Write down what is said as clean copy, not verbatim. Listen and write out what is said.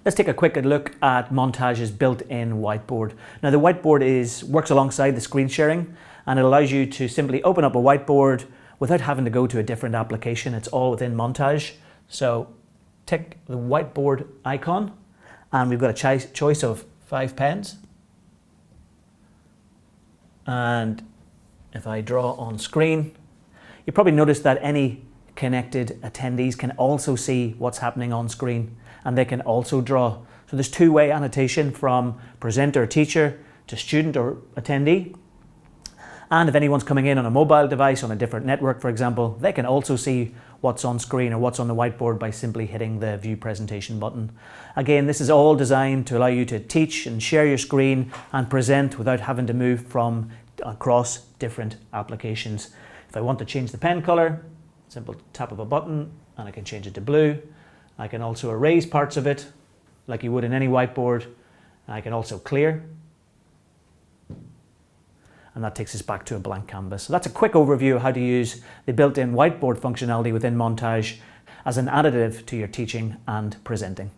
Let's take a quick look at Montage's built-in whiteboard. Now the whiteboard works alongside the screen sharing, and it allows you to simply open up a whiteboard without having to go to a different application. It's all within Montage. So tick the whiteboard icon, and we've got a choice of 5 pens. And if I draw on screen, you probably notice that any connected attendees can also see what's happening on screen, and they can also draw. So there's two-way annotation from presenter or teacher to student or attendee. And if anyone's coming in on a mobile device on a different network, for example, they can also see what's on screen or what's on the whiteboard by simply hitting the View Presentation button. Again, this is all designed to allow you to teach and share your screen and present without having to move from across different applications. If I want to change the pen color, simple tap of a button and I can change it to blue. I can also erase parts of it like you would in any whiteboard. I can also clear. And that takes us back to a blank canvas. So that's a quick overview of how to use the built-in whiteboard functionality within Montage as an additive to your teaching and presenting.